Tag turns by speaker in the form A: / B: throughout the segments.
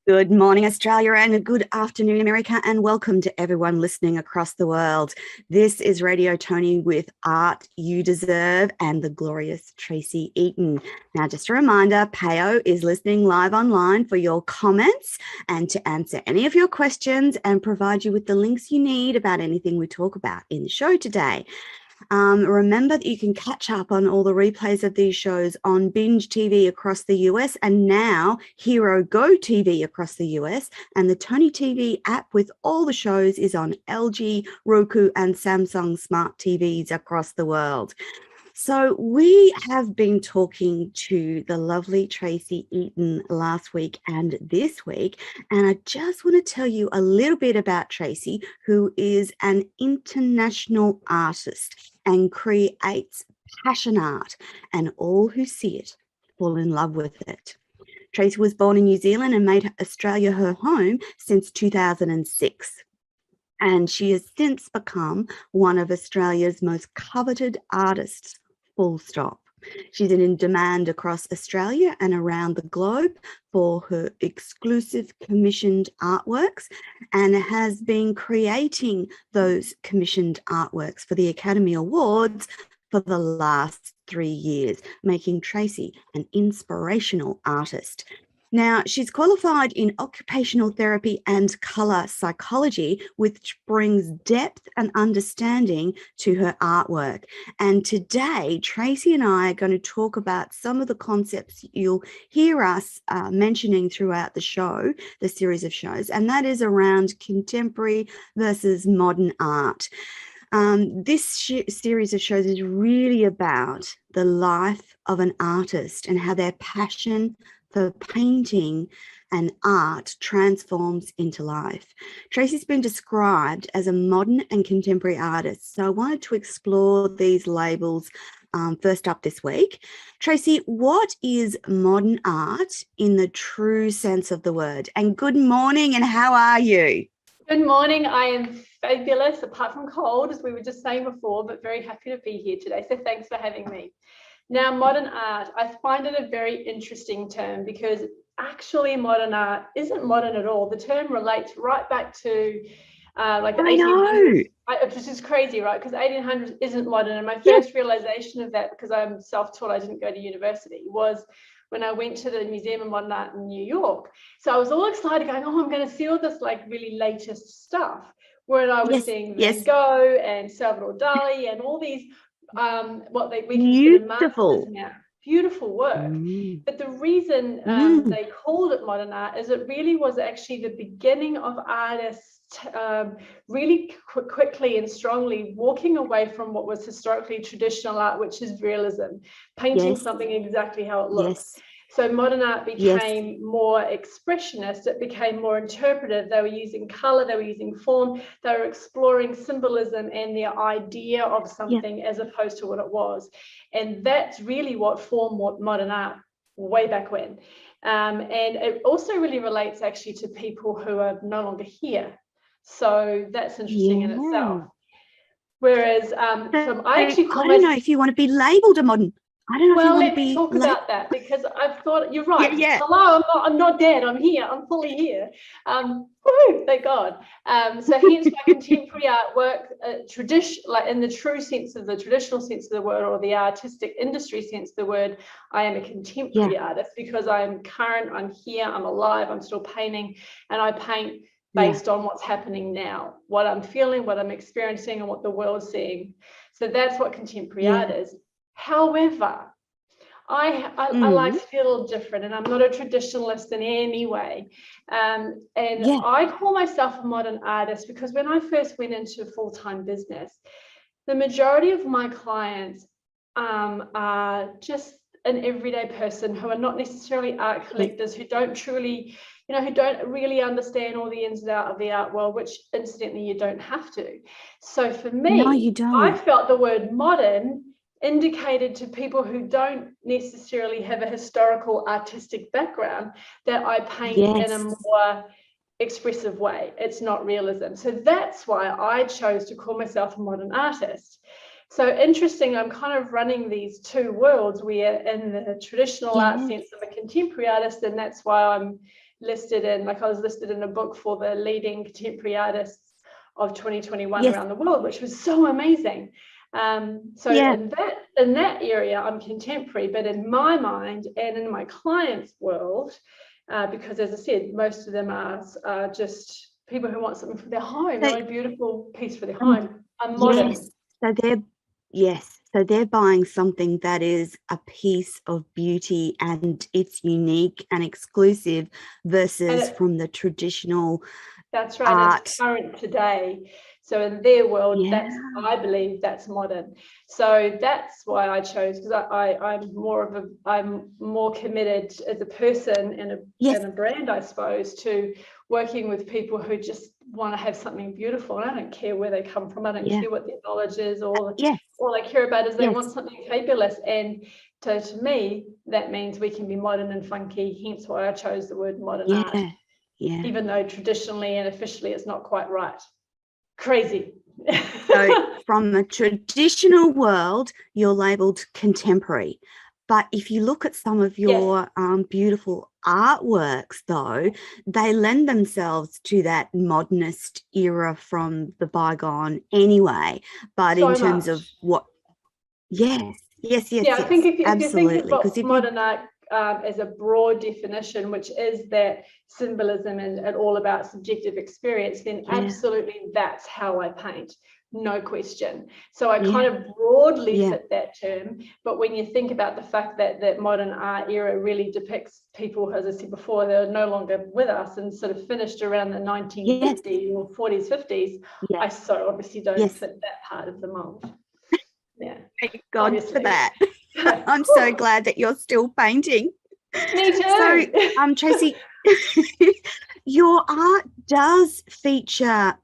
A: Good morning, Australia, and good afternoon, America, and welcome to everyone listening across the world. This is Radio Toni with Art You Deserve and the glorious Tracie Eaton. Now, just a reminder, Payo is listening live online for your comments and to answer any of your questions and provide you with the links you need about anything we talk about in the show today. Remember that you can catch up on all the replays of these shows on Binge TV across the US and now Hero Go TV across the US, and the Toni TV app with all the shows is on LG, Roku and Samsung smart TVs across the world. So we have been talking to the lovely Tracie Eaton last week and this week, and I just want to tell you a little bit about Tracie, who is an international artist and creates passion art, and all who see it fall in love with it. Tracie was born in New Zealand and made Australia her home since 2006. And she has since become one of Australia's most coveted artists, full stop. She's in demand across Australia and around the globe for her exclusive commissioned artworks and has been creating those commissioned artworks for the Academy Awards for the last 3 years, making Tracie an inspirational artist. Now, she's qualified in occupational therapy and colour psychology, which brings depth and understanding to her artwork. And today, Tracie and I are going to talk about some of the concepts you'll hear us mentioning throughout the show, the series of shows, and that is around contemporary versus modern art. This series of shows is really about the life of an artist and how their passion for painting and art transforms into life. Tracie's been described as a modern and contemporary artist, so I wanted to explore these labels first up this week. Tracie, what is modern art in the true sense of the word? And good morning, and how are you?
B: Good morning. I am fabulous, apart from cold, as we were just saying before, but very happy to be here today. So thanks for having me. Now, modern art, I find it a very interesting term because actually modern art isn't modern at all. The term relates right back to like the 1800s, which is crazy, right? Because 1800s isn't modern. And my first realization of that, because I'm self-taught, I didn't go to university, was when I went to the Museum of Modern Art in New York. So I was all excited going, oh, I'm going to see all this like really latest stuff. Where I was seeing Van Gogh and Salvador Dali and all these what we consider masters now. Beautiful work. But the reason they called it modern art is it really was actually the beginning of artists really quickly and strongly walking away from what was historically traditional art, which is realism, painting something exactly how it looks. So modern art became more expressionist, it became more interpretive. They were using color, they were using form, they were exploring symbolism and the idea of something as opposed to what it was. And that's really what formed modern art way back when. And it also really relates actually to people who are no longer here. So that's interesting in itself. Whereas I don't
A: know if you want to be labelled a modern. I don't know if you want to be.
B: Well, let's talk about that because I've thought you're right. Hello, I'm not dead. I'm here. I'm fully here. Woo, thank God. So hence my contemporary artwork, like in the true sense of the traditional sense of the word, or the artistic industry sense of the word, I am a contemporary artist because I'm current. I'm here. I'm alive. I'm still painting, and I paint based on what's happening now, what I'm feeling, what I'm experiencing, and what the world's seeing. So that's what contemporary art is. However, I like to be a little different, and I'm not a traditionalist in any way. And I call myself a modern artist because when I first went into full-time business, the majority of my clients are just an everyday person who are not necessarily art collectors, who don't truly, who don't really understand all the ins and outs of the art world, which incidentally you don't have to. So for me,
A: no, you don't.
B: I felt the word modern indicated to people who don't necessarily have a historical artistic background that I paint in a more expressive way. It's not realism. So that's why I chose to call myself a modern artist. So interesting, I'm kind of running these two worlds. We are in the traditional art sense of a contemporary artist, and that's why I'm listed in, I was listed in a book for the leading contemporary artists of 2021 around the world, which was so amazing. In that area, I'm contemporary, but in my mind and in my clients' world, because as I said, most of them are just people who want something for their home, a beautiful piece for their home. I'm modern.
A: So they're buying something that is a piece of beauty and it's unique and exclusive versus from the traditional.
B: That's right. Art. It's current today. So in their world, I believe that's modern. So that's why I chose, because I'm more committed as a person and a brand, I suppose, to working with people who just want to have something beautiful. And I don't care where they come from. I don't care what their knowledge is. All I care about is they want something fabulous. And to me, that means we can be modern and funky. Hence why I chose the word modern art. Even though traditionally and officially it's not quite right. Crazy.
A: So from the traditional world, you're labeled contemporary. But if you look at some of your beautiful artworks, though, they lend themselves to that modernist era from the bygone anyway. But so in terms of what, I think if you think about modern art as a broad definition, which is that symbolism and all about subjective experience, then absolutely that's how I paint. No question. So I kind of broadly fit that term, but when you think about the fact that that modern art era really depicts people, as I said before, they're no longer with us and sort of finished around the 1950s or 40s, 50s, I so obviously don't fit that part of the mold. Thank God for that. I'm so glad that you're still painting.
B: Me too.
A: So, Tracie, your art does feature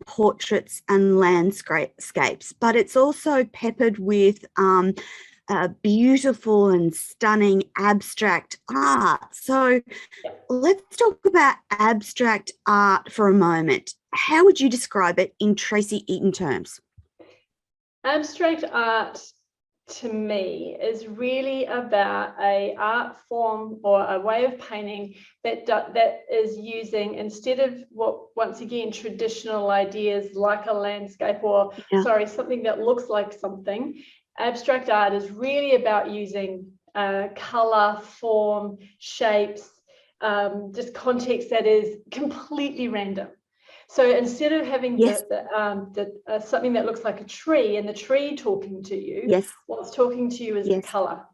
A: portraits and landscapes, but it's also peppered with beautiful and stunning abstract art. So let's talk about abstract art for a moment. How would you describe it in Tracie Eaton terms?
B: Abstract art to me is really about a art form or a way of painting that is using, instead of once again traditional ideas like a landscape or something that looks like something. Abstract art is really about using color, form, shapes, just context that is completely random. So instead of having something that looks like a tree and the tree talking to you, what's talking to you is the color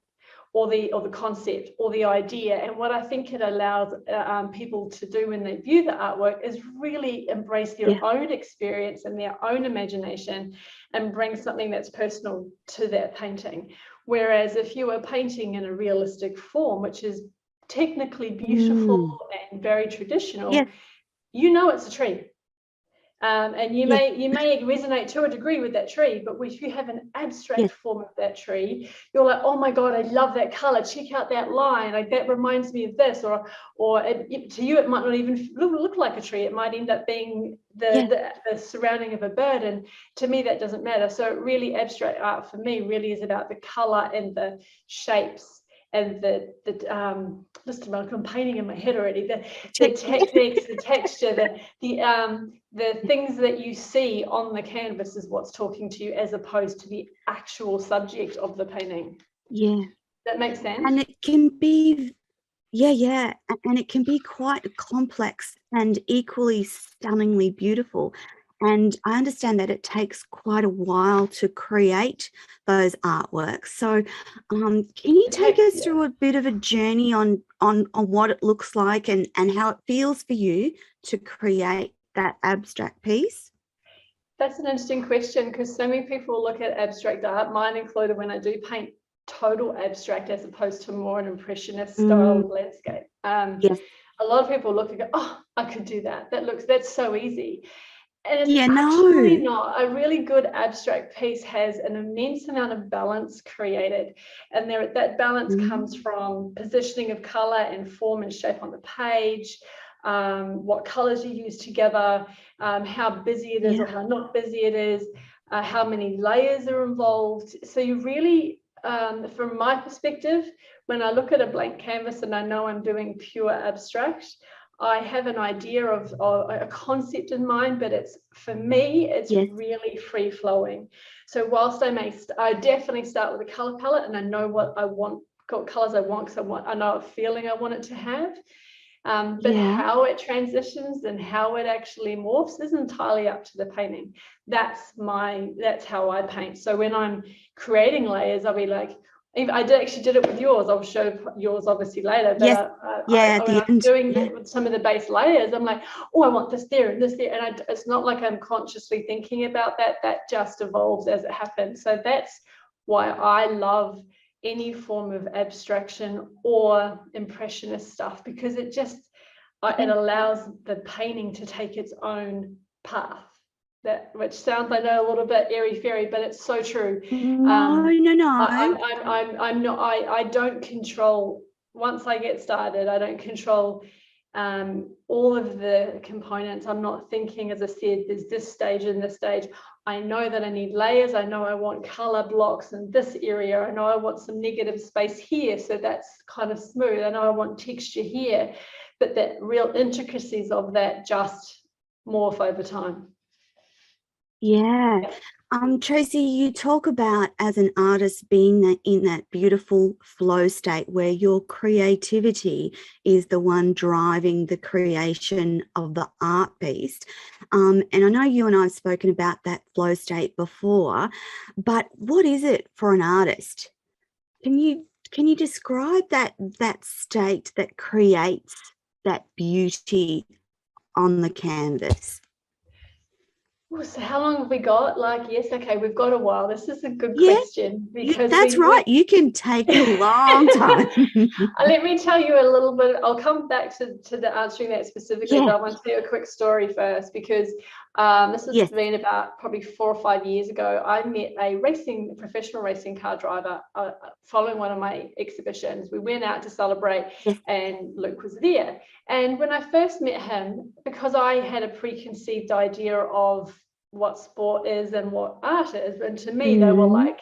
B: or the concept or the idea. And what I think it allows people to do when they view the artwork is really embrace their own experience and their own imagination and bring something that's personal to that painting. Whereas if you are painting in a realistic form, which is technically beautiful and very traditional, you know it's a tree. And you may resonate to a degree with that tree, but if you have an abstract form of that tree, you're like, oh my God, I love that color. Check out that line. Like, that reminds me of this. Or to you, it might not even look like a tree. It might end up being the surrounding of a bird. And to me, that doesn't matter. So really, abstract art for me really is about the color and the shapes and I'm painting in my head already. The techniques, the texture, the things that you see on the canvas is what's talking to you, as opposed to the actual subject of the painting. That makes sense.
A: And it can be, and it can be quite complex and equally stunningly beautiful. And I understand that it takes quite a while to create those artworks. So can you take us through a bit of a journey on what it looks like and how it feels for you to create that abstract piece?
B: That's an interesting question, because so many people look at abstract art, mine included, when I do paint total abstract as opposed to more an impressionist style of landscape.
A: Yes.
B: A lot of people look and go, oh, I could do that. That's so easy. And it's
A: Yeah,
B: actually
A: no.
B: not. A really good abstract piece has an immense amount of balance created. And that balance comes from positioning of color and form and shape on the page, what colors you use together, how busy it is or how not busy it is, how many layers are involved. So you really, from my perspective, when I look at a blank canvas and I know I'm doing pure abstract, I have an idea of a concept in mind, but for me, it's really free flowing. So whilst I definitely start with a color palette, and I know what I want, what colors I want, because I know a feeling I want it to have. But how it transitions and how it actually morphs is entirely up to the painting. That's how I paint. So when I'm creating layers, I'll be like, I actually did it with yours. I'll show yours obviously later. But when I'm doing it with some of the base layers, I'm like, oh, I want this there and this there. And it's not like I'm consciously thinking about that. That just evolves as it happens. So that's why I love any form of abstraction or impressionist stuff, because it allows the painting to take its own path. Which sounds, I know, a little bit airy-fairy, but it's so true.
A: No.
B: I don't control, once I get started, I don't control all of the components. I'm not thinking, as I said, there's this stage and this stage. I know that I need layers. I know I want color blocks in this area. I know I want some negative space here, so that's kind of smooth. I know I want texture here, but the real intricacies of that just morph over time.
A: Yeah. Tracy, you talk about, as an artist, being in that beautiful flow state where your creativity is the one driving the creation of the art piece. And I know you and I have spoken about that flow state before, but what is it for an artist? Can you describe that state that creates that beauty on the canvas?
B: So how long have we got? Yes, okay, we've got a while. This is a good question, because
A: that's right. You can take a long time.
B: Let me tell you a little bit. I'll come back to the answering that specifically, but I want to tell you a quick story first, because this has been about probably 4 or 5 years ago. I met a professional racing car driver following one of my exhibitions. We went out to celebrate, and Luke was there. And when I first met him, because I had a preconceived idea of what sport is and what art is, and to me they were like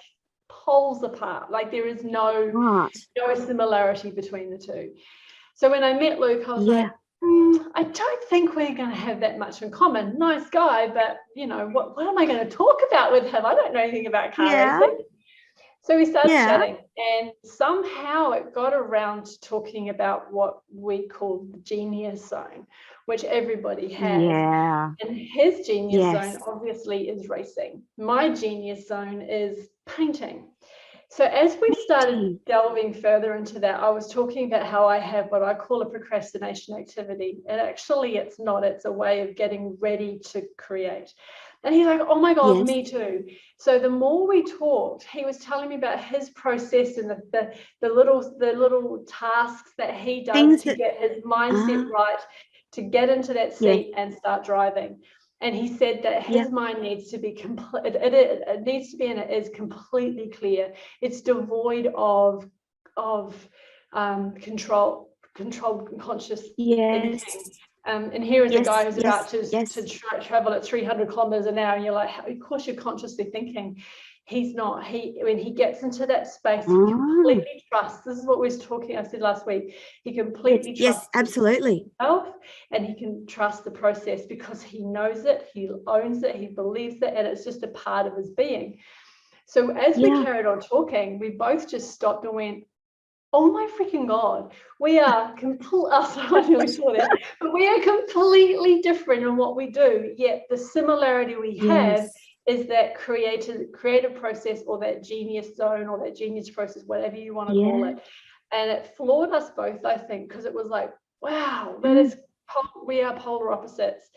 B: poles apart. Like there is no similarity between the two. So when I met Luke, I was like, I don't think we're going to have that much in common. Nice guy, but you know, what am I going to talk about with him? I don't know anything about car racing. So we started chatting, and somehow it got around to talking about what we call the genius zone, which everybody has. And his genius zone obviously is racing. My genius zone is painting. So as we started delving further into that, I was talking about how I have what I call a procrastination activity. And actually it's not, it's a way of getting ready to create. And he's like, oh my God, me too. So the more we talked, he was telling me about his process and the little tasks that he does to get his mindset right, to get into that seat and start driving. And he said that his mind needs to be complete. It needs to be, and it is completely clear. It's devoid of controlled and conscious thinking. And here is a guy who's about to travel at 300 kilometers an hour, and you're like, of course you're consciously thinking. He's not. When he gets into that space, he completely trusts. This is what we I said last week. He completely trusts himself, and he can trust the process because he knows it, he owns it, he believes it, and it's just a part of his being. So as we carried on talking, we both just stopped and went, oh my freaking God, we are but we are completely different in what we do, yet the similarity we have is that creative process, or that genius zone, or that genius process, whatever you want to call it. And it floored us both, I think, because it was like, wow, that is, we are polar opposites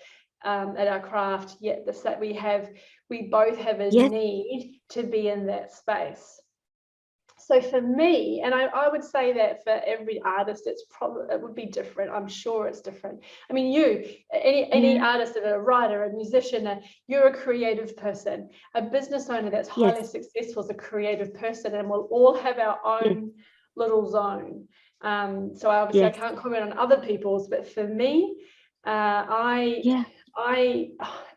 B: at our craft, yet we both have a need to be in that space. So for me, and I would say that for every artist, it would be different. I'm sure it's different. I mean, any artist, a writer, a musician, you're a creative person. A business owner that's highly successful is a creative person, and we'll all have our own little zone. So obviously I can't comment on other people's, but for me, it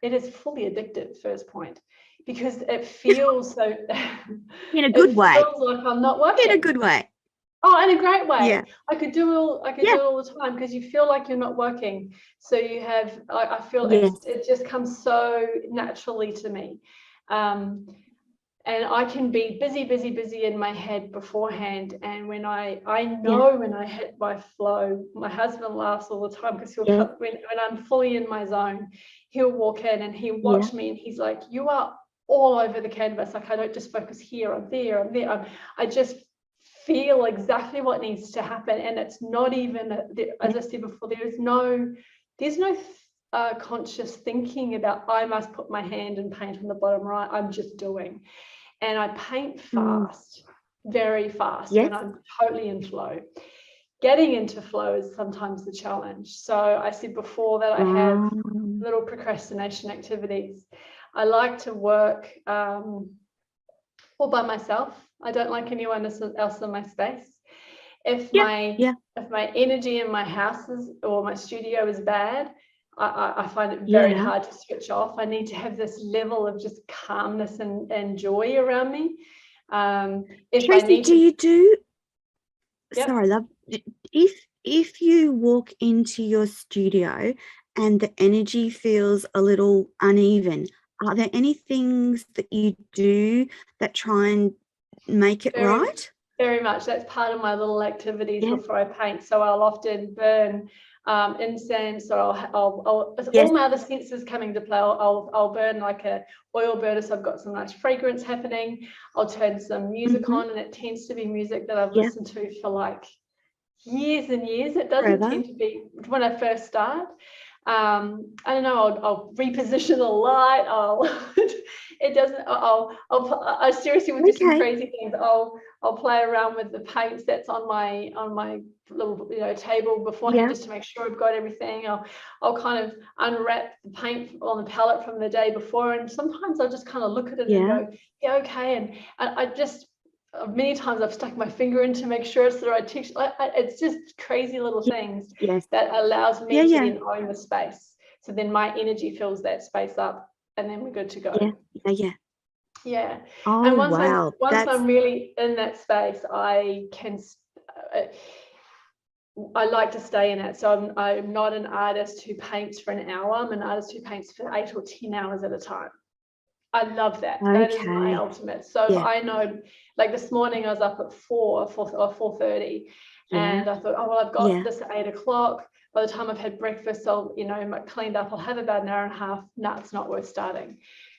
B: is fully addictive, first point. Because it feels so
A: in a good way.
B: It feels like I'm not working.
A: In a good way.
B: Oh, in a great way.
A: Yeah.
B: I could do it all the time, because you feel like you're not working. So you have, I feel it just comes so naturally to me. And I can be busy in my head beforehand. And when I know when I hit my flow, my husband laughs all the time, because he'll come, when I'm fully in my zone, he'll walk in and he'll watch me, and he's like, you are all over the canvas. Like, I don't just focus here, I'm there. I just feel exactly what needs to happen. And it's not even, as I said before, there's no conscious thinking about, I must put my hand and paint on the bottom right. I'm just doing. And I paint fast, very fast, when I'm totally in flow. Getting into flow is sometimes the challenge. So I said before that I have little procrastination activities. I like to work all by myself. I don't like anyone else in my space. If my energy in my house or my studio is bad, I find it very hard to switch off. I need to have this level of just calmness and joy around me.
A: Tracy, sorry, love, if you walk into your studio and the energy feels a little uneven, are there any things that you do that try and make it right?
B: Very much. That's part of my little activities before I paint. So I'll often burn incense, or I'll all my other senses coming to play. I'll burn like a oil burner, so I've got some nice fragrance happening. I'll turn some music on, and it tends to be music that I've listened to for like years and years. It doesn't tend to be when I first start. I don't know, I'll reposition the light, I seriously would do some crazy things. I'll play around with the paints that's on my little table beforehand, just to make sure I've got everything. I'll kind of unwrap the paint on the palette from the day before, and sometimes I'll just kind of look at it and go, okay, and I just, many times I've stuck my finger in to make sure it's the right texture. It's just crazy little things that allows me to then own the space. So then my energy fills that space up, and then we're good to go. Yeah.
A: Oh,
B: and once I'm really in that space, I like to stay in it. So I'm not an artist who paints for an hour. I'm an artist who paints for 8 or 10 hours at a time. I love that. That is my ultimate. So I know, like this morning I was up at 4:30, and I thought, oh well, I've got this at 8 o'clock. By the time I've had breakfast, I'll cleaned up, I'll have about an hour and a half. No, it's not worth starting,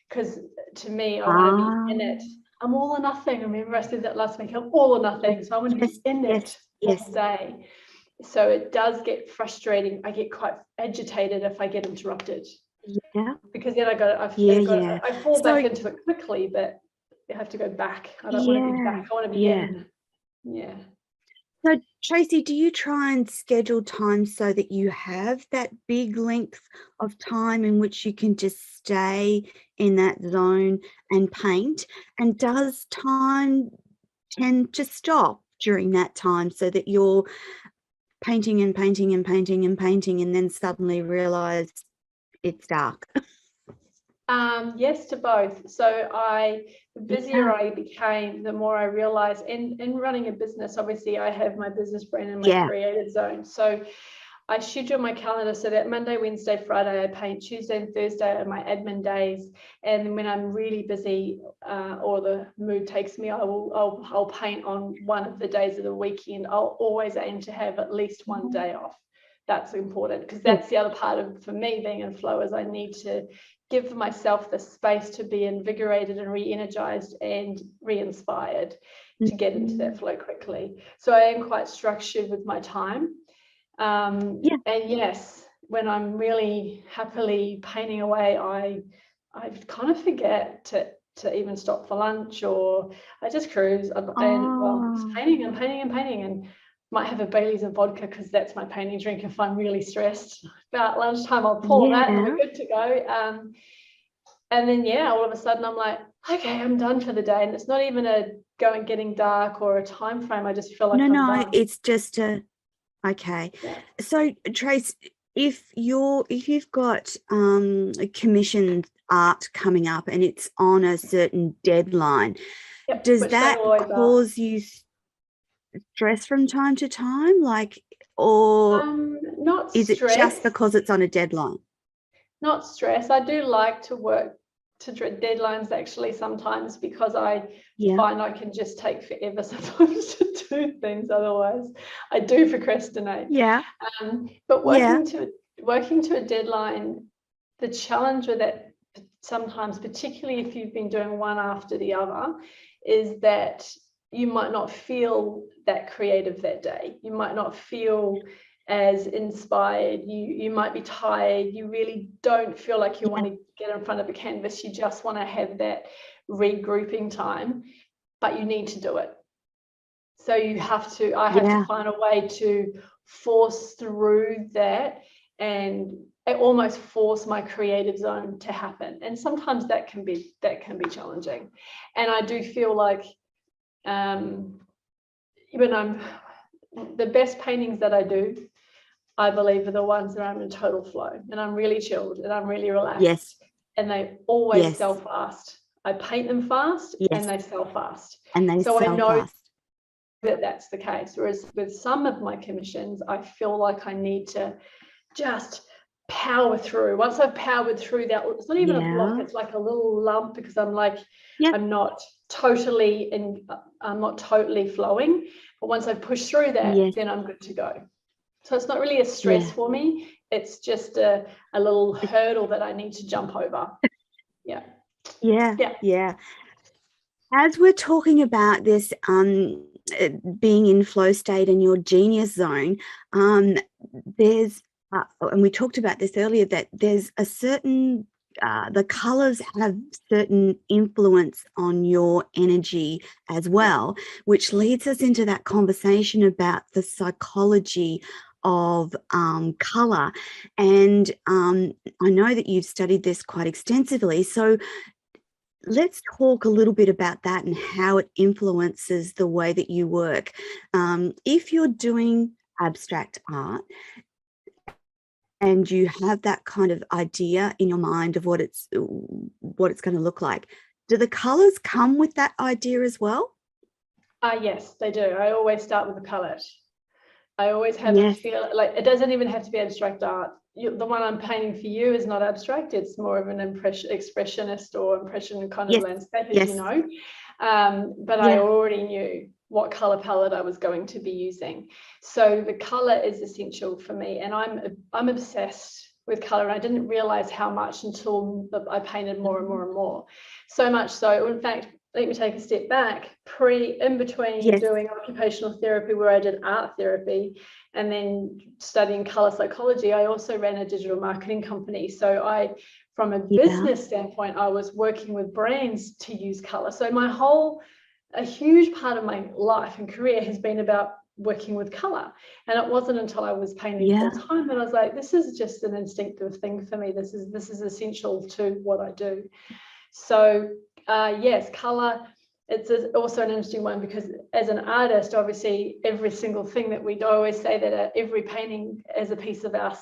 B: because to me, I want to be in it. I'm all or nothing. Remember I said that last week, I'm all or nothing. So I want to be in it all day. So it does get frustrating. I get quite agitated if I get interrupted. Because then I fall back into it quickly, but you have to go back. I don't want to be back. I want to be in.
A: So Tracy, do you try and schedule time so that you have that big length of time in which you can just stay in that zone and paint? And does time tend to stop during that time, so that you're painting and painting and painting and painting, and then suddenly realize it's dark?
B: Yes to both. So the busier I became, the more I realized in running a business, obviously I have my business brain and my creative zone. So I schedule my calendar so that Monday, Wednesday, Friday I paint, Tuesday and Thursday are my admin days, and when I'm really busy or the mood takes me, I'll paint on one of the days of the weekend. I'll always aim to have at least one day off. That's important, because that's the other part of, for me, being in flow, is I need to give myself the space to be invigorated and re-energized and re-inspired to get into that flow quickly. So I am quite structured with my time. And yes, when I'm really happily painting away, I kind of forget to even stop for lunch, or I just cruise. I'm painting and might have a Bailey's and vodka, because that's my painting drink if I'm really stressed. About lunchtime, I'll pour that and we're good to go. And then, all of a sudden I'm like, okay, I'm done for the day. And it's not even a getting dark or a time frame. I just feel like I'm done.
A: It's just a, okay. Yeah. So Trace, if you've got a commissioned art coming up and it's on a certain deadline, does that cause you stress from time to time, like, or
B: not
A: is
B: stress.
A: It just because it's on a deadline? Not
B: stress. I do like to work to deadlines actually sometimes, because I find I can just take forever sometimes to do things. Otherwise I do procrastinate. But working to a deadline, the challenge with that sometimes, particularly if you've been doing one after the other, is that you might not feel that creative that day. You might not feel as inspired. You might be tired. You really don't feel like you want to get in front of a canvas. You just want to have that regrouping time, but you need to do it. So I have to find a way to force through that, and I almost force my creative zone to happen. And sometimes that can be challenging. And I do feel like the best paintings that I do, I believe, are the ones that I'm in total flow and I'm really chilled and I'm really relaxed. And they always sell fast. I paint them fast and they sell fast. And I know that that's the case. Whereas with some of my commissions, I feel like I need to just power through. Once I've powered through that, it's not even a block, it's like a little lump, because I'm like, I'm not totally flowing. But once I push through that, then I'm good to go. So it's not really a stress for me. It's just a little hurdle that I need to jump over.
A: As we're talking about this being in flow state and your genius zone, there's and we talked about this earlier, that there's a certain the colors have certain influence on your energy as well, which leads us into that conversation about the psychology of color. And I know that you've studied this quite extensively, so let's talk a little bit about that and how it influences the way that you work. If you're doing abstract art and you have that kind of idea in your mind of what it's going to look like, do the colors come with that idea as well?
B: Yes, they do. I always start with the palette. I always have to feel like it doesn't even have to be abstract art. The one I'm painting for you is not abstract. It's more of an expressionist or impression kind of landscape, as you know. But I already knew what color palette I was going to be using. So the color is essential for me, and I'm obsessed with color, and I didn't realize how much until I painted more and more and more. So much so, in fact, let me take a step back. In between doing occupational therapy, where I did art therapy, and then studying color psychology, I also ran a digital marketing company. So from a business standpoint, I was working with brands to use color. So a huge part of my life and career has been about working with color. And it wasn't until I was painting full time that I was like, this is just an instinctive thing for me. This is essential to what I do. So yes, color, it's also an interesting one, because as an artist, obviously every single thing that we do, I always say that every painting is a piece of our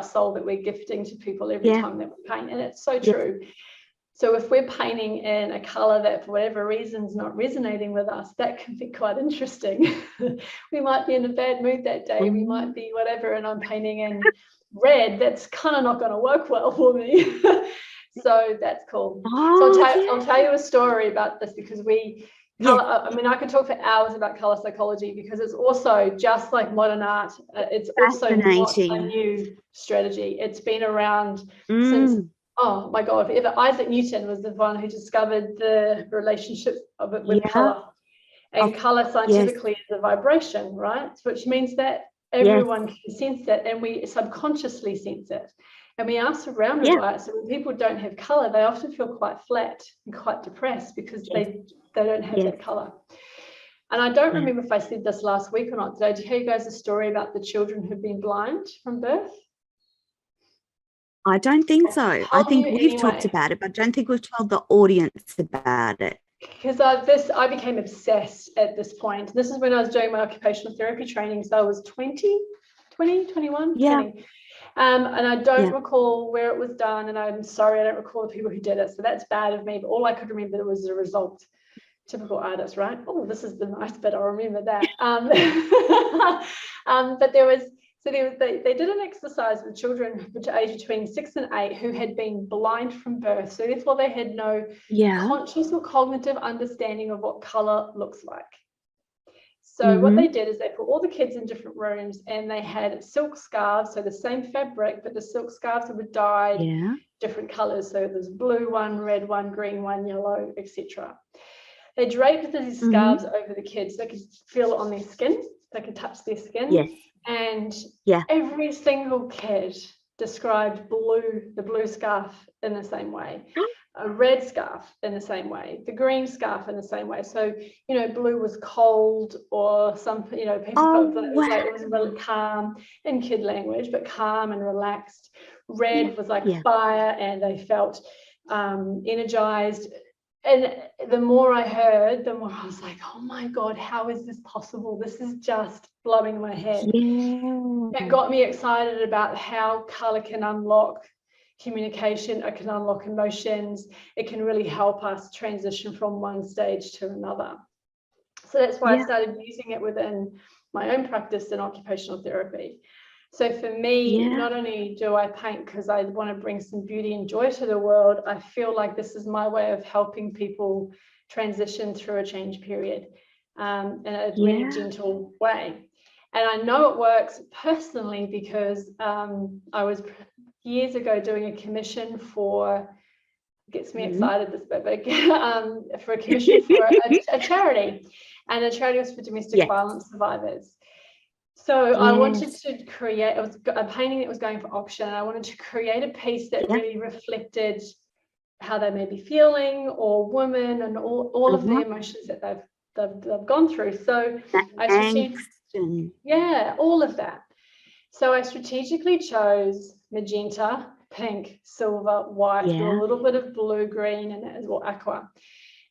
B: soul that we're gifting to people every time that we paint. And it's so true. So if we're painting in a color that for whatever reason is not resonating with us, that can be quite interesting. We might be in a bad mood that day, we might be whatever, and I'm painting in red, that's kind of not going to work well for me. So that's cool. So I'll tell you a story about this, because color, I mean, I could talk for hours about color psychology, because it's also just like modern art. It's also not a new strategy. It's been around since, oh my God, Isaac Newton was the one who discovered the relationship of it with color. And color scientifically is a vibration, right? Which means that everyone can sense it, and we subconsciously sense it. And we are surrounded by it. So when people don't have color, they often feel quite flat and quite depressed, because they don't have that color. And I don't remember if I said this last week or not. Did I tell you guys a story about the children who've been blind from birth?
A: I don't think so. I think we've talked about it, but I don't think we've told the audience about it.
B: Because I became obsessed at this point. This is when I was doing my occupational therapy training. So I was 20, 21. And I don't recall where it was done, and I'm sorry, I don't recall the people who did it. So that's bad of me. But all I could remember was the result. Typical artist, right? Oh, this is the nice bit. I'll remember that. But they did an exercise with children aged between 6 and 8 who had been blind from birth. So therefore they had no conscious or cognitive understanding of what color looks like. So what they did is they put all the kids in different rooms, and they had silk scarves, so the same fabric, but the silk scarves were dyed different colors. So there's blue one, red one, green one, yellow, etc. They draped these scarves over the kids so they could feel it on their skin, they could touch their skin. And every single kid described the blue scarf in the same way, a red scarf in the same way, the green scarf in the same way. So, you know, blue was cold, or some, you know, people felt that it was really calm in kid language, but calm and relaxed. Red was like fire, and they felt energized. And the more I heard, the more I was like, oh my God, how is this possible? This is just blowing my head. It got me excited about how color can unlock communication, it can unlock emotions, it can really help us transition from one stage to another. So that's why I started using it within my own practice in occupational therapy. So for me, not only do I paint because I want to bring some beauty and joy to the world, I feel like this is my way of helping people transition through a change period in a really gentle way. And I know it works personally because I was years ago doing a commission for, gets me excited this bit big, for a commission for a charity. And the charity was for domestic violence survivors. So I wanted to create, it was a painting that was going for auction, and I wanted to create a piece that really reflected how they may be feeling, or women, and all of the emotions that they've gone through. So all of that. So I strategically chose magenta, pink, silver, white, with a little bit of blue, green, and as well aqua.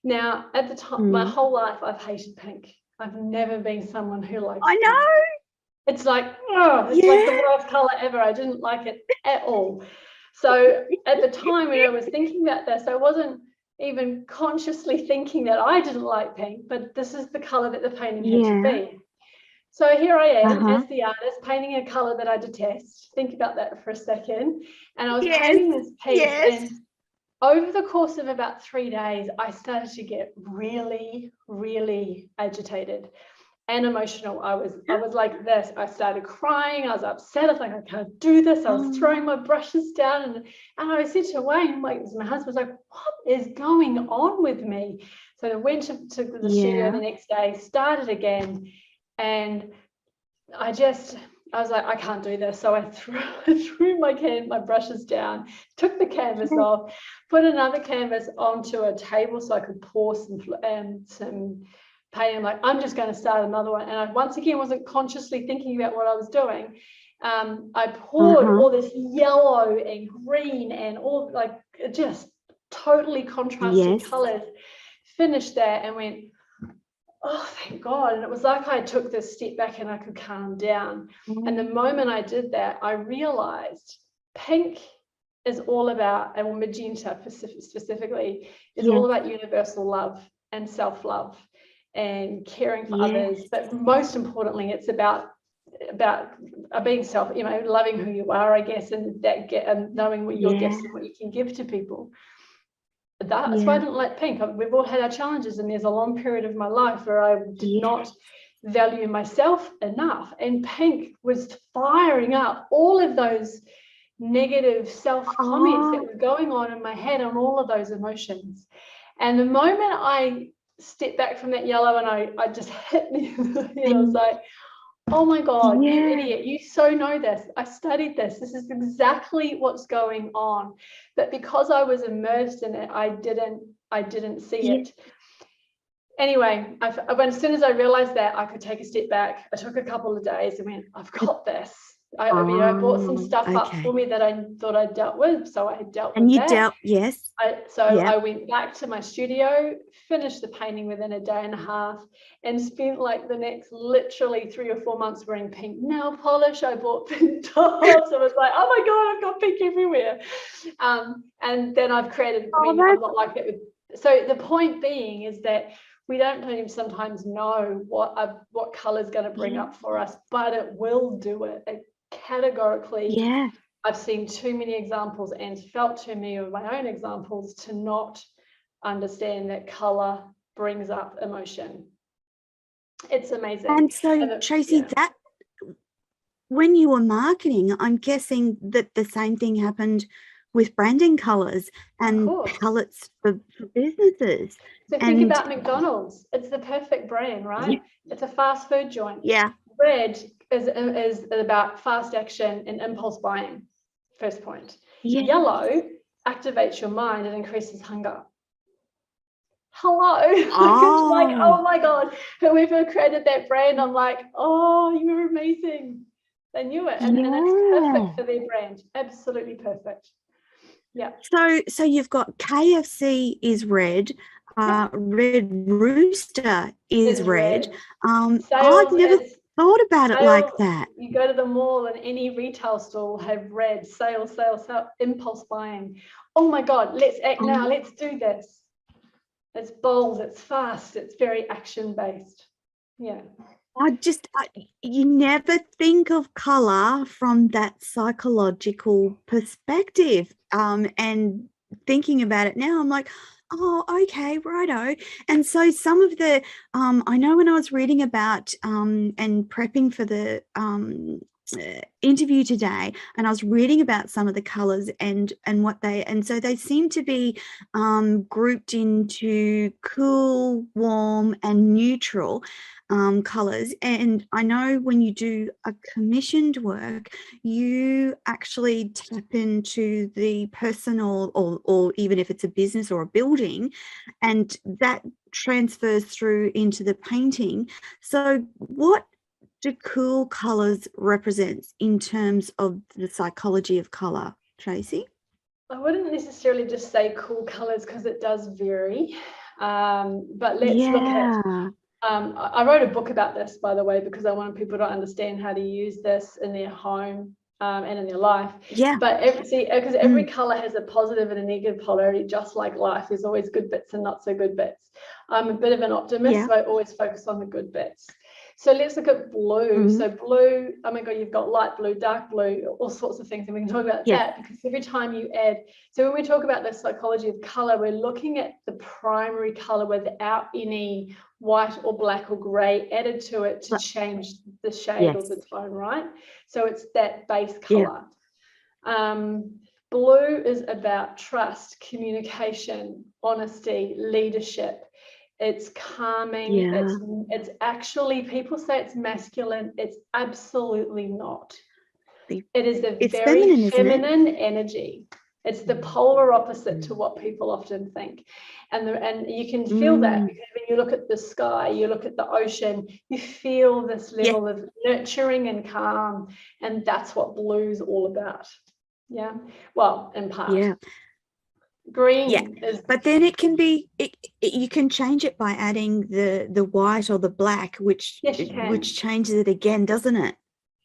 B: Now, at the time, my whole life, I've hated pink. I've never been someone who likes pink. It's like, oh, it's like the worst color ever. I didn't like it at all. So at the time when I was thinking about this, I wasn't even consciously thinking that I didn't like pink, but this is the color that the painting had to be. So here I am as the artist painting a color that I detest. Think about that for a second. And I was painting this piece, and over the course of about 3 days, I started to get really, really agitated and emotional. I was like this. I started crying. I was upset. I was like, I can't do this. I was throwing my brushes down, and I said to Wayne, like, my husband was like, what is going on with me? So I went to the studio the next day, started again, and I was like, I can't do this. So I threw my brushes down, took the canvas off, put another canvas onto a table so I could pour some painting. I'm like, I'm just going to start another one. And I once again wasn't consciously thinking about what I was doing. I poured all this yellow and green and all, like, just totally contrasted colors, finished that and went, oh, thank God. And it was like I took this step back and I could calm down. And the moment I did that, I realized pink is all about, and magenta specifically, is
A: Yeah.
B: all about universal love and self-love and caring for
A: Yes.
B: others. But most importantly, it's about being self, loving who you are, I guess, and knowing what your gifts and what you can give to people. That's why I didn't like pink. We've all had our challenges, and there's a long period of my life where I did not value myself enough, and pink was firing up all of those negative self-comments that were going on in my head on all of those emotions. And the moment I stepped back from that yellow and I just hit me in the head, I was like, oh my God, you idiot, you so know this. I studied this. This is exactly what's going on. But because I was immersed in it, I didn't see it. Anyway, as soon as I realized that, I could take a step back. I took a couple of days and went, I've got this. I brought some stuff up for me that I thought I dealt with. So I had dealt with that.
A: And you dealt, yes.
B: I went back to my studio, finished the painting within a day and a half, and spent like the next literally 3 or 4 months wearing pink nail polish. I bought pink tops. I was like, oh my God, I've got pink everywhere. And then I've created, I'm not like that. So the point being is that we don't even sometimes know what color is going to bring up for us, but it will do it. Categorically, I've seen too many examples and felt too many of my own examples to not understand that color brings up emotion. It's amazing.
A: And so, Tracy, that when you were marketing, I'm guessing that the same thing happened with branding colors and palettes for businesses.
B: So think about McDonald's. It's the perfect brand, right? It's a fast food joint. Red is about fast action and impulse buying. First point. Yellow activates your mind and increases hunger. Hello. It's like, oh my God, whoever created that brand, I'm like, oh, you were amazing. They knew it, and it's perfect for their brand. Absolutely perfect. Yeah.
A: So you've got KFC is red, Red Rooster is red. I've never thought about it like that.
B: You go to the mall and any retail store will have red. Sales, impulse buying. Oh my God, let's act now. Let's do this. It's bold, it's fast, it's very action based. Yeah.
A: You never think of color from that psychological perspective. And thinking about it now, I'm like, oh, okay, righto. And so some of the, I know when I was reading about and prepping for the interview today, and I was reading about some of the colors and so they seem to be grouped into cool, warm, and neutral colors. And I know when you do a commissioned work, you actually tap into the personal, or even if it's a business or a building, and that transfers through into the painting. So what do cool colors represent in terms of the psychology of color, Tracy?
B: I wouldn't necessarily just say cool colors because it does vary. But let's look at I wrote a book about this, by the way, because I wanted people to understand how to use this in their home and in their life. But because every color has a positive and a negative polarity, just like life. There's always good bits and not so good bits. I'm a bit of an optimist, so I always focus on the good bits. So let's look at blue. So blue, oh my God, you've got light blue, dark blue, all sorts of things. And we can talk about that, because every time you add, so when we talk about the psychology of color, we're looking at the primary color without any white or black or gray added to it to change the shade or the tone, right? So it's that base color. Blue is about trust, communication, honesty, leadership. It's calming. It's actually, people say it's masculine. It's absolutely not. It is a very feminine energy. It's the polar opposite to what people often think. And you can feel that, because when you look at the sky, you look at the ocean, you feel this level of nurturing and calm. And that's what blue's all about. Yeah. Well, in part. Green is,
A: but then it can be you can change it by adding the white or the black, which changes it again, doesn't it?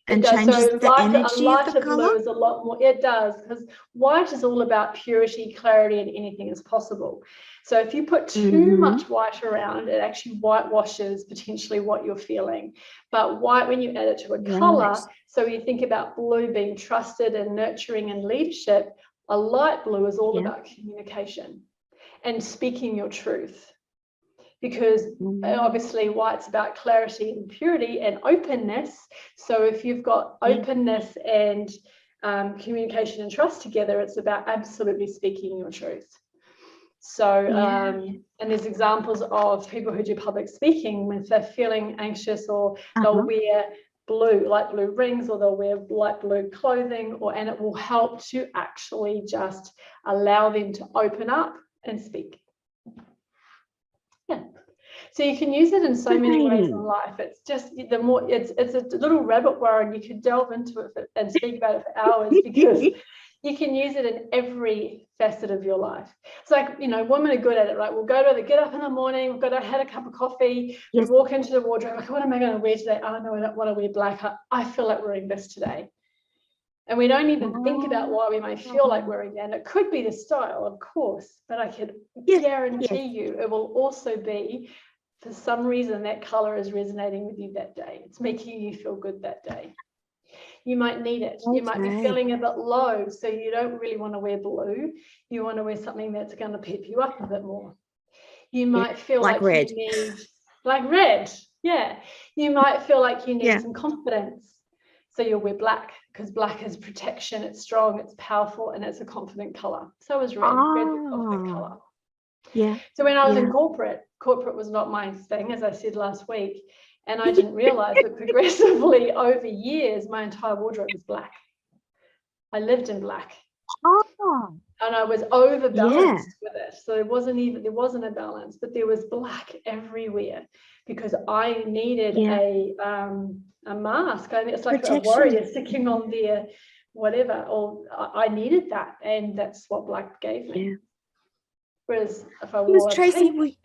A: and
B: does.
A: changes
B: So
A: the energy of the
B: lighter
A: color?
B: blue is a lot more. It does, because white is all about purity, clarity, and anything is possible. So if you put too much white around, it actually whitewashes potentially what you're feeling. But white, when you add it to a color, so you think about blue being trusted and nurturing and leadership, a light blue is all about communication and speaking your truth. Because obviously white's about clarity and purity and openness. So if you've got openness and communication and trust together, it's about absolutely speaking your truth. So and there's examples of people who do public speaking when they're feeling anxious, or they'll wear light blue rings, or they'll wear light blue clothing, and it will help to actually just allow them to open up and speak. Yeah. So you can use it in so many ways in life. It's just the more it's a little rabbit warren. You could delve into it and speak about it for hours, because you can use it in every facet of your life. It's like, women are good at it, right? We'll get up in the morning, we've got to have a cup of coffee, we walk into the wardrobe, like, what am I going to wear today? Oh no, I don't want to wear black. I feel like wearing this today. And we don't even think about why we may feel like wearing that. And it could be the style, of course, but I can guarantee you it will also be, for some reason, that color is resonating with you that day. It's making you feel good that day. You might need it. You might be feeling a bit low, so you don't really want to wear blue. You want to wear something that's going to pep you up a bit more. You might feel like red. You need, like red. Yeah. You might feel like you need some confidence. So you'll wear black, because black is protection, it's strong, it's powerful, and it's a confident color. So is red. Red is a confident color. Yeah. So when I was in corporate was not my thing, as I said last week, and I didn't realize that progressively over years, my entire wardrobe was black. I lived in black. And I was overbalanced with it. So there wasn't a balance, but there was black everywhere, because I needed a mask. I mean, it's like a warrior sticking on their whatever, or I needed that, and that's what black gave me. Whereas if I wore
A: Tracy,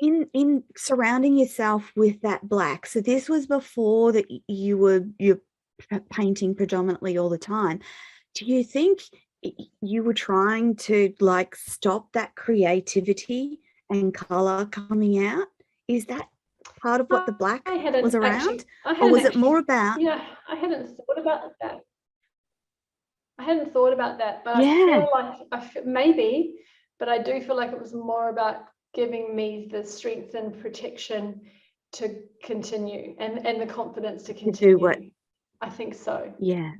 A: in surrounding yourself with that black, so this was before that you're painting predominantly all the time. Do you think you were trying to like stop that creativity and color coming out? Is that part of what the black was around? Or was it more about?
B: I hadn't thought about that. But I feel like maybe, but I do feel like it was more about giving me the strength and protection to continue, and the confidence to continue. To do what? I think so. Yeah.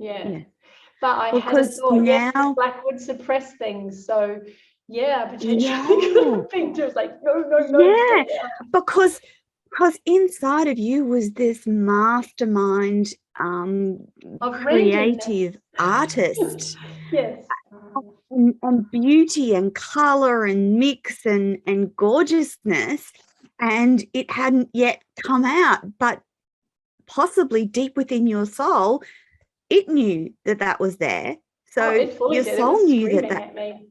B: But I hadn't thought, now, black would suppress things. So potentially could have been just like, no.
A: Because inside of you was this mastermind, creative artist. And beauty and color and mix and gorgeousness, and it hadn't yet come out, but possibly deep within your soul it knew that was there. So your soul knew that
B: at me.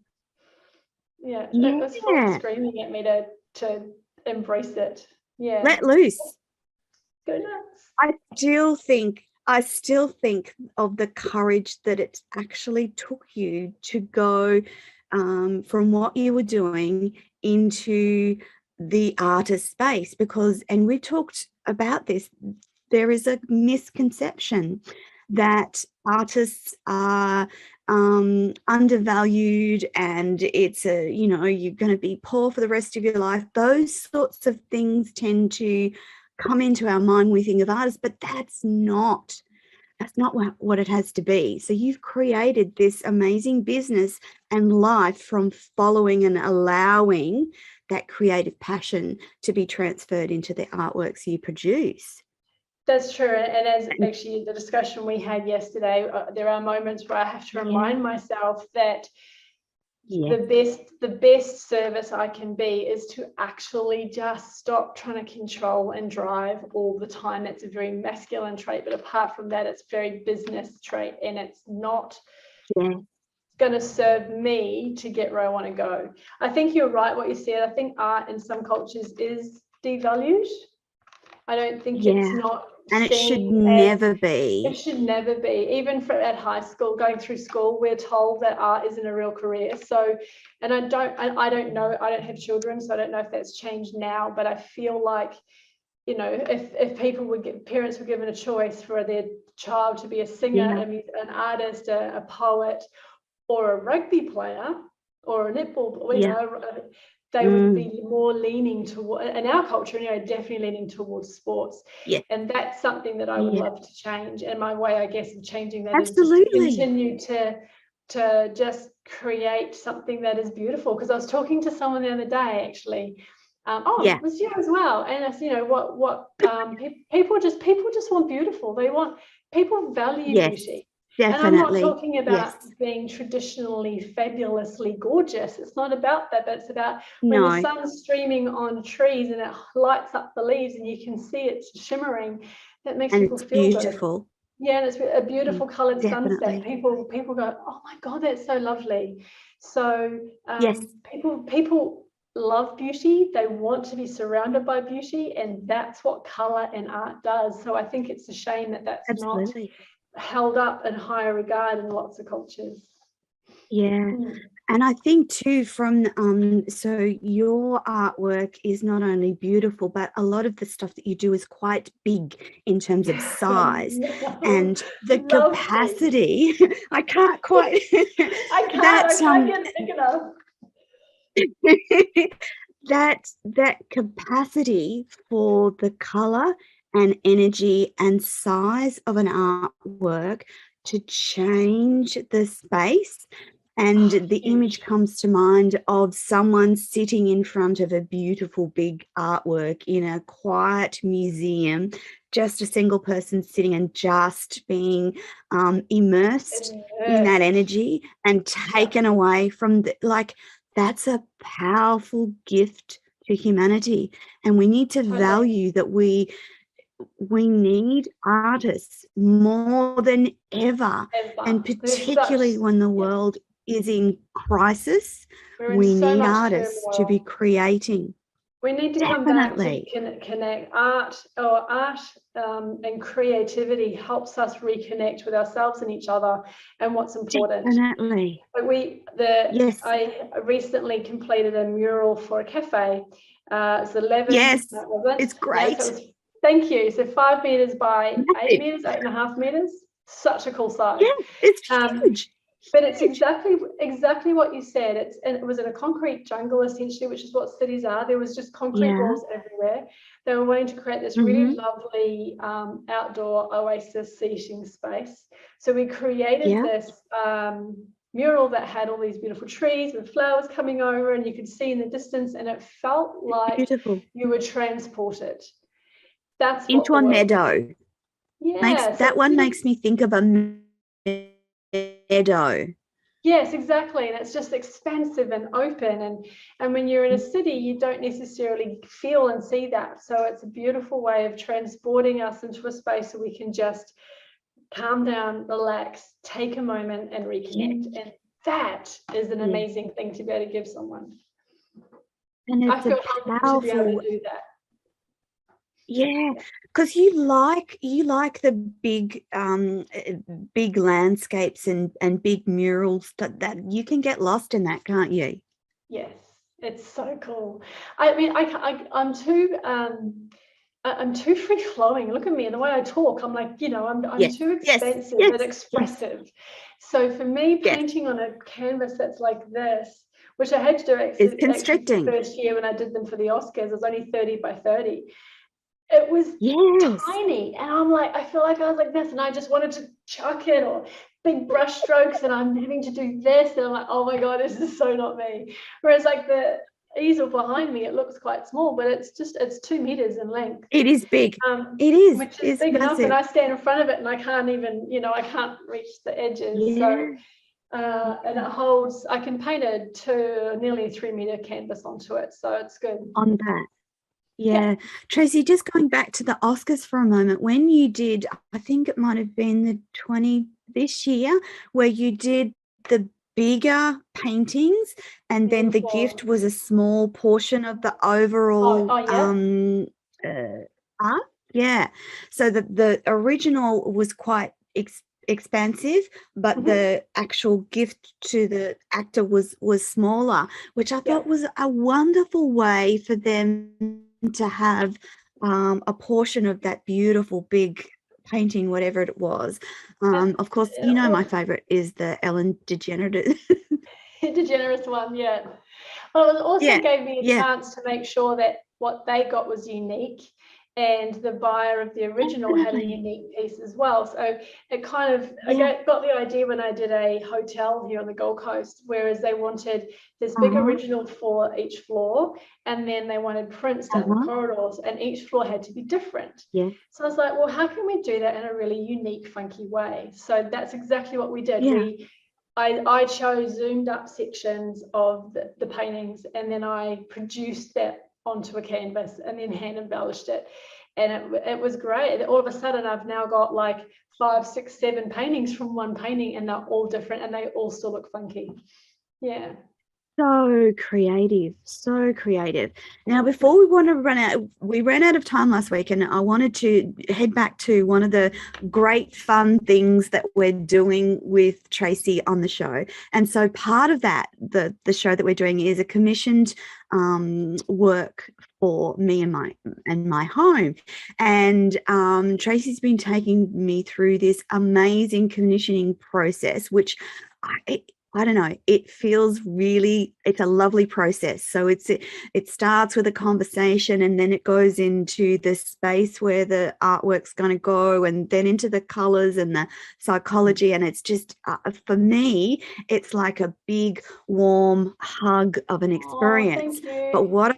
B: It was fully screaming at me to embrace it.
A: Let loose.
B: Go nuts.
A: I still think of the courage that it actually took you to go from what you were doing into the artist space, because, and we talked about this, there is a misconception that artists are undervalued, and it's you're going to be poor for the rest of your life. Those sorts of things tend to come into our mind. We think of artists, but that's not what it has to be. So you've created this amazing business and life from following and allowing that creative passion to be transferred into the artworks you produce.
B: That's true. And as actually the discussion we had yesterday, there are moments where I have to remind myself that the best service I can be is to actually just stop trying to control and drive all the time. That's a very masculine trait, but apart from that, it's very business trait, and it's not going to serve me to get where I want to go. I think you're right what you said. I think art in some cultures is devalued. I don't think
A: Yeah.
B: it's not
A: And it should
B: seen
A: never be.
B: It should never be. Even at high school, going through school, we're told that art isn't a real career. So, and I don't know, I don't have children, so I don't know if that's changed now, but I feel like, you know, if parents were given a choice for their child to be a singer, an artist, a poet, or a rugby player, or a netball, you know, they would be more leaning toward, in our culture, you know, definitely leaning towards sports.
A: Yeah.
B: And that's something that I would love to change. And my way, I guess, of changing that
A: Absolutely.
B: is just to continue to just create something that is beautiful. Because I was talking to someone the other day, actually. It was you as well. And it's, you know, what people just want beautiful. People value beauty.
A: Definitely.
B: And I'm not talking about being traditionally fabulously gorgeous. It's not about that, but it's about when the sun's streaming on trees and it lights up the leaves and you can see it shimmering, that makes people feel beautiful. Good. Yeah, and it's a beautiful coloured sunset. People go, oh my God, that's so lovely. So people love beauty. They want to be surrounded by beauty, and that's what colour and art does. So I think it's a shame that that's not held up in higher regard in lots of cultures.
A: And I think too, from so your artwork is not only beautiful, but a lot of the stuff that you do is quite big in terms of size and the capacity. I can't quite.
B: I can't get it big enough.
A: that capacity for the color and energy and size of an artwork to change the space. And the image comes to mind of someone sitting in front of a beautiful big artwork in a quiet museum, just a single person sitting and just being immersed in that energy and taken away from that's a powerful gift to humanity. And we need to value that we need artists more than ever. And particularly when the world is in crisis, we need artists to be creating.
B: We need to come back to connect. Art and creativity helps us reconnect with ourselves and each other and what's important.
A: Definitely.
B: I recently completed a mural for a cafe. It's 11.
A: Yes, it's great.
B: Thank you. So 5 meters by 8 meters, 8.5 meters. Such a cool size.
A: Yeah, it's huge.
B: But it's exactly what you said. It was in a concrete jungle, essentially, which is what cities are. There was just concrete walls everywhere. They were wanting to create this really lovely outdoor oasis seating space. So we created this mural that had all these beautiful trees with flowers coming over, and you could see in the distance, and it felt like you were transported. That's
A: into a meadow.
B: Yeah,
A: that one makes me think of a meadow.
B: Yes, exactly. And it's just expansive and open. And when you're in a city, you don't necessarily feel and see that. So it's a beautiful way of transporting us into a space so we can just calm down, relax, take a moment and reconnect. And that is an amazing thing to be able to give someone.
A: And it's
B: I feel humbled to be able to do that.
A: Yeah, because you like the big landscapes and big murals that you can get lost in that, can't you?
B: Yes, it's so cool. I mean, I'm too free flowing. Look at me and the way I talk. I'm like, you know, I'm too expensive and expressive. So for me, painting on a canvas that's like this, which I had to do actually the first year when I did them for the Oscars, it was only 30 by 30. It was tiny, and I'm like, I feel like I was like this, and I just wanted to chuck it, or big brush strokes, and I'm having to do this, and I'm like, oh my God, this is so not me. Whereas like the easel behind me, it looks quite small, but it's 2 meters in length.
A: It is big. It is.
B: Which is big enough, and I stand in front of it, and I can't even, you know, I can't reach the edges. So, and it holds. I can paint nearly a 3 meter canvas onto it, so it's good.
A: On that. Yeah. Tracy, just going back to the Oscars for a moment, when you did, I think it might have been the 20 this year, where you did the bigger paintings and then the gift was a small portion of the overall art. Yeah. So the original was quite expansive, but the actual gift to the actor was smaller, which I thought was a wonderful way for them to have a portion of that beautiful big painting, whatever it was. Of course, you know, my favorite is the Ellen DeGeneres.
B: DeGeneres one, yeah. Well, it also
A: Yeah,
B: gave me a
A: yeah.
B: chance to make sure that what they got was unique, and the buyer of the original had a
A: Definitely.
B: unique piece as well. So it kind of, I
A: Yeah.
B: got the idea when I did a hotel here on the Gold Coast, whereas they wanted this big original for each floor, and then they wanted prints down the corridors, and each floor had to be different.
A: Yeah.
B: So I was like, well, how can we do that in a really unique, funky way? So that's exactly what we did.
A: Yeah.
B: I chose zoomed up sections of the paintings, and then I produced that onto a canvas and then hand embellished it. And it was great. All of a sudden, I've now got like 5, 6, 7 paintings from one painting, and they're all different and they all still look funky. Yeah.
A: So creative, so creative. Now, before we ran out of time last week, and I wanted to head back to one of the great fun things that we're doing with Tracy on the show. And so part of that, the show that we're doing is a commissioned work for me and my home. And Tracy's been taking me through this amazing commissioning process, which I don't know, it feels really, it's a lovely process. So it starts with a conversation, and then it goes into the space where the artwork's going to go, and then into the colors and the psychology. And it's just, for me, it's like a big warm hug of an experience.
B: Thank you.
A: But what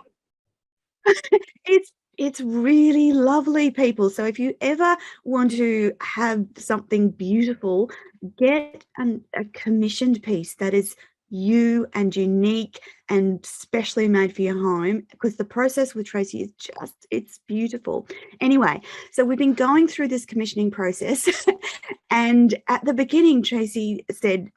A: it's really lovely, people. So if you ever want to have something beautiful, get a commissioned piece that is you and unique and specially made for your home, because the process with Tracy is just, it's beautiful. Anyway, so we've been going through this commissioning process and at the beginning, Tracy said,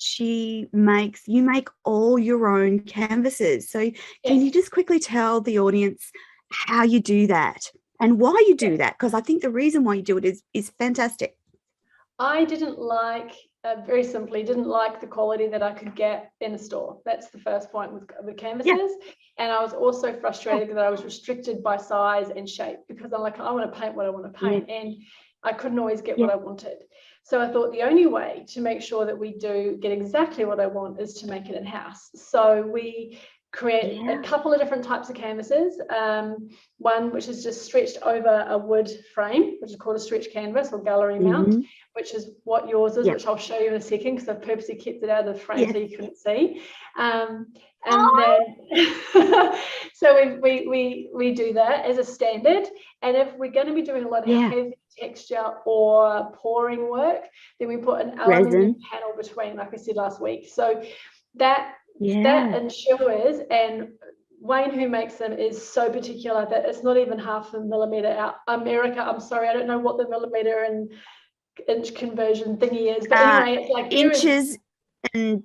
A: you make all your own canvases. So can you just quickly tell the audience how you do that and why you do that? Because I think the reason why you do it is fantastic.
B: I didn't like, very simply, didn't like the quality that I could get in a store. That's the first point with canvases. Yeah. And I was also frustrated that I was restricted by size and shape, because I'm like, I want to paint what I want to paint, and I couldn't always get what I wanted. So I thought the only way to make sure that we do get exactly what I want is to make it in-house. So we create a couple of different types of canvases. One which is just stretched over a wood frame, which is called a stretch canvas or gallery mount, which is what yours is, which I'll show you in a second, because I've purposely kept it out of the frame so you couldn't see. And then so we do that as a standard. And if we're going to be doing a lot of heavy texture or pouring work, then we put an aluminium panel between, like I said last week. So that ensures, and Wayne, who makes them, is so particular that it's not even half a millimeter out. America, I'm sorry, I don't know what the millimeter and inch conversion thingy is, but anyway, it's like
A: inches and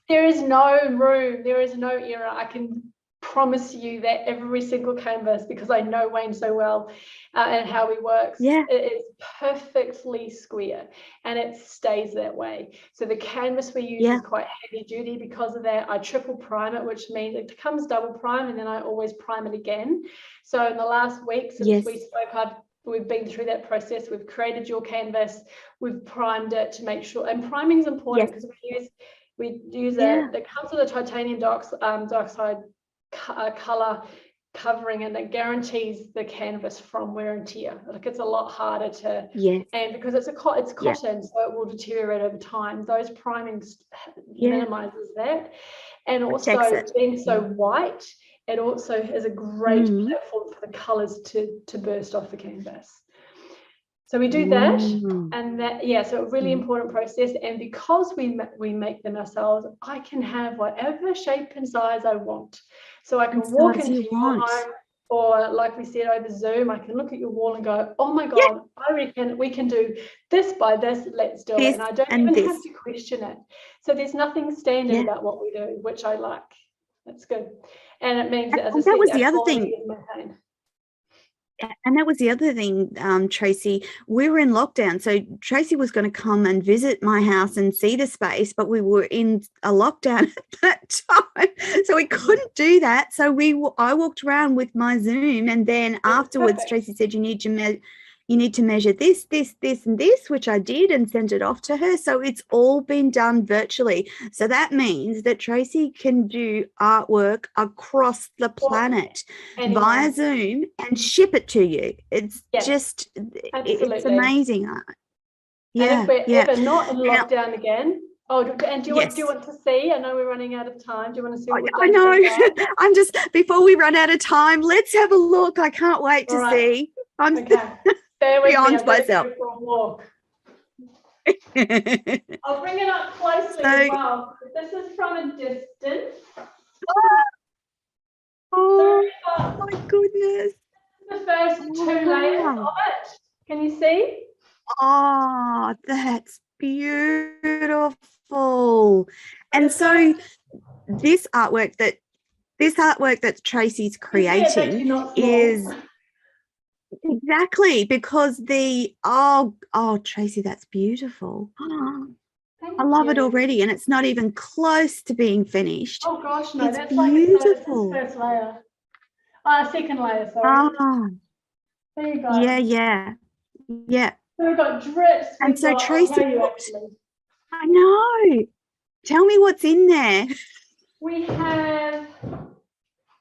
B: there is no room, there is no error. I can promise you that every single canvas, because I know Wayne so well and how he works, it is perfectly square, and it stays that way. So the canvas we use is quite heavy duty. Because of that, I triple prime it, which means it comes double prime, and then I always prime it again. So in the last week since we spoke, we've been through that process. We've created your canvas, we've primed it to make sure, and priming is important because we use it comes with a titanium dioxide color covering, and it guarantees the canvas from wear and tear. Like, it's a lot harder to and because it's cotton, so it will deteriorate over time. Those primings minimizes that. And also being so white, it also is a great platform for the colors to burst off the canvas. So we do that, and that, so a really important process. And because we make them ourselves, I can have whatever shape and size I want. So I can walk into your home, or like we said over Zoom, I can look at your wall and go, oh my God, I reckon we can do this by this, let's do it. And I don't even have to question it. So there's nothing standard about what we do, which I like. That's good. And it means that, as I said,
A: that was the other thing. And that was the other thing, Tracy. We were in lockdown, so Tracy was going to come and visit my house and see the space, but we were in a lockdown at that time, so we couldn't do that. So I walked around with my Zoom, and then afterwards, Tracy said, you need to measure this, this, this, and this, which I did and sent it off to her. So it's all been done virtually. So that means that Tracy can do artwork across the planet via Zoom and ship it to you. It's just, it's amazing.
B: Yeah. And if we're ever not in lockdown again, and do you want to see? I know we're running out of time. Do you want to see what
A: I know. I'm just, before we run out of time, let's have a look. I can't wait to see. I'm beyond myself.
B: For a walk. I'll bring it up closely as well. This is from a distance.
A: Oh my goodness.
B: The first 2 layers of it. Can you see?
A: Oh, that's beautiful. And so this artwork that Tracy's creating is exactly because Tracy, that's beautiful. I love it already, and it's not even close to being finished.
B: Oh gosh, no,
A: that's beautiful.
B: Like first layer. Second layer, sorry. There you go.
A: Yeah.
B: So we've got drips.
A: And so Tracy, I know. Tell me what's in there.
B: We have,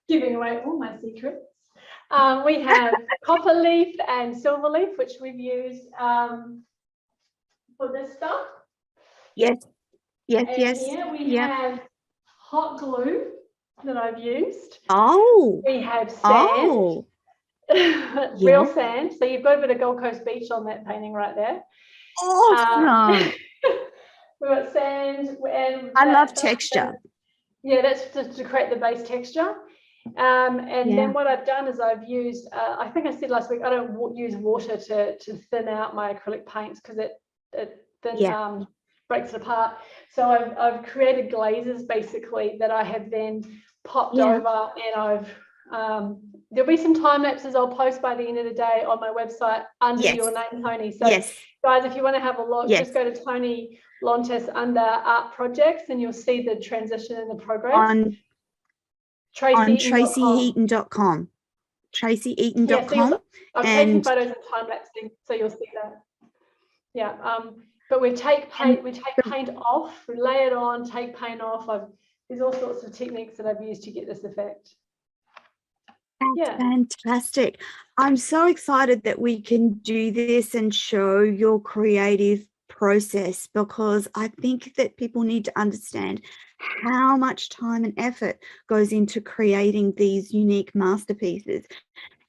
B: giving away all my secrets. We have copper leaf and silver leaf, which we've used for this stuff. Yes.
A: And
B: here we have hot glue that I've used.
A: Oh.
B: We have sand. Real sand. So you've got a bit of Gold Coast Beach on that painting right there.
A: Awesome.
B: We've got sand. And
A: I love texture.
B: That's just to create the base texture. Then what I've done is I've used, I think I said last week, I don't use water to thin out my acrylic paints because it breaks it apart. So I've created glazes basically that I have then popped over, and I've there'll be some time lapses I'll post by the end of the day on my website under your name, Toni. So guys, if you want to have a look, just go to Toni Lontes under art projects, and you'll see the transition and the progress. On TracieEaton.com. TracieEaton.com. I'm taking photos and time lapsing, so you'll see that. But we take paint off, we lay it on, take paint off. There's all sorts of techniques that I've used to get this effect.
A: That's fantastic. I'm so excited that we can do this and show your creative process, because I think that people need to understand how much time and effort goes into creating these unique masterpieces.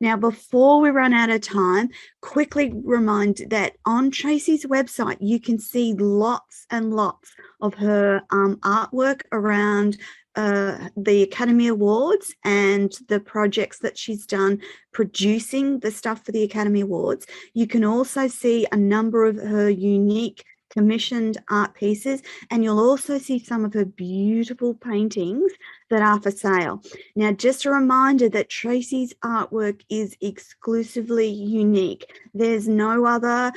A: Now, before we run out of time, quickly remind that on Tracy's website, you can see lots and lots of her artwork around the Academy Awards and the projects that she's done producing the stuff for the Academy Awards. You can also see a number of her unique commissioned art pieces, and you'll also see some of her beautiful paintings that are for sale. Now, just a reminder that Tracy's artwork is exclusively unique. There's no other,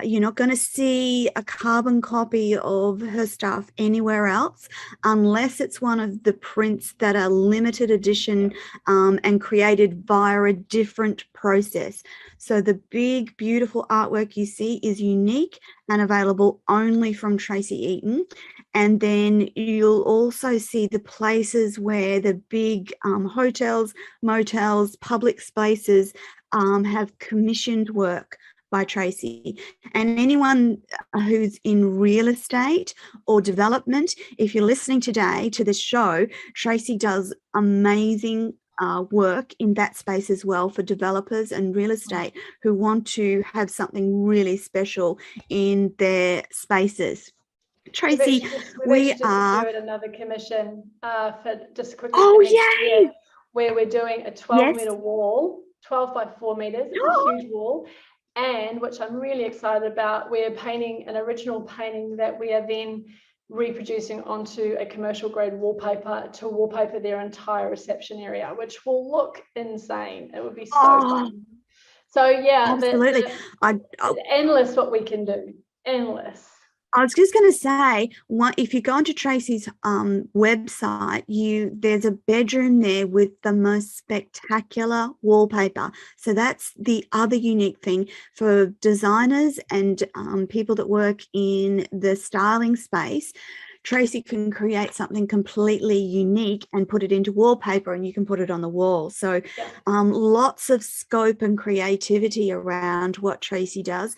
A: you're not going to see a carbon copy of her stuff anywhere else, unless it's one of the prints that are limited edition and created via a different process. So the big, beautiful artwork you see is unique and available only from Tracie Eaton. And then you'll also see the places where the big hotels, motels, public spaces have commissioned work by Tracy. And anyone who's in real estate or development, if you're listening today to the show, Tracy does amazing work in that space as well for developers and real estate who want to have something really special in their spaces. Tracy, we are
B: doing another commission for just quickly.
A: Oh, yay!
B: Where we're doing a 12-meter wall, 12 by 4 meters. It's a huge wall, and which I'm really excited about. We're painting an original painting that we are then reproducing onto a commercial grade wallpaper to wallpaper their entire reception area, which will look insane. It would be so fun. So yeah,
A: Absolutely.
B: it's endless what we can do. Endless.
A: I was just going to say, if you go onto Tracie's website, there's a bedroom there with the most spectacular wallpaper. So that's the other unique thing for designers and people that work in the styling space. Tracie can create something completely unique and put it into wallpaper, and you can put it on the wall. So lots of scope and creativity around what Tracie does.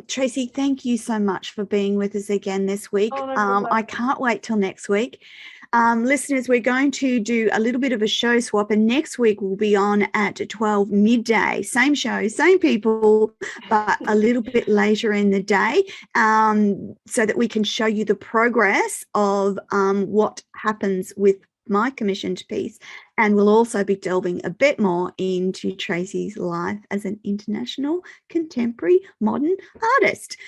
A: Tracie, thank you so much for being with us again this week.
B: Oh, no
A: I can't wait till next week. Listeners, we're going to do a little bit of a show swap, and next week we'll be on at 12 midday. Same show, same people, but a little bit later in the day, so that we can show you the progress of what happens with my commissioned piece. And we'll also be delving a bit more into Tracie's life as an international contemporary modern artist.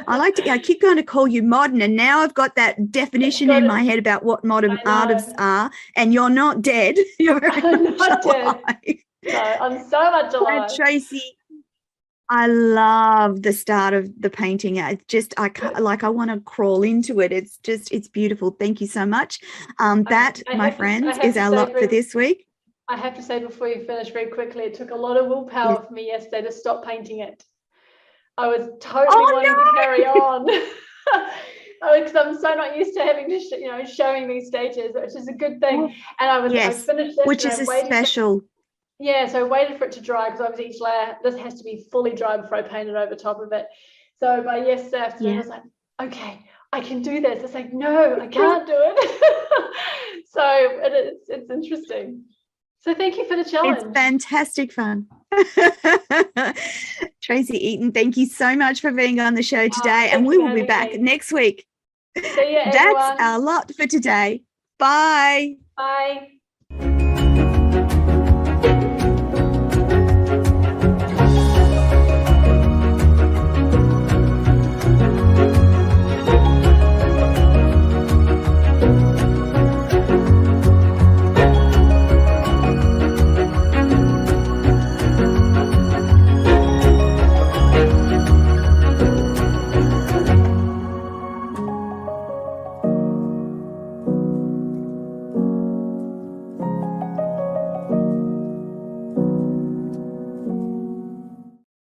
A: I keep going to call you modern, and now I've got that definition in my head about what modern artists are, and you're not dead. You're very much alive.
B: So I'm so much alive.
A: Tracie, I love the start of the painting. It's just, I want to crawl into it. It's beautiful. Thank you so much. That, my friends, is our lot for this week.
B: I have to say before you finish very quickly, it took a lot of willpower for me yesterday to stop painting it. I was totally wanting to carry on. Because I'm so not used to having to, showing these stages, which is a good thing. And I finished it.
A: Which is a special.
B: So I waited for it to dry, because obviously each layer, this has to be fully dry before I paint it over top of it. So by yesterday afternoon, I was like, okay, I can do this. It's like, no, I can't do it. So it's interesting. So thank you for the challenge.
A: It's fantastic fun. Tracie Eaton, thank you so much for being on the show today, and we will be back next week.
B: See you,
A: That's our lot for today. Bye.
B: Bye.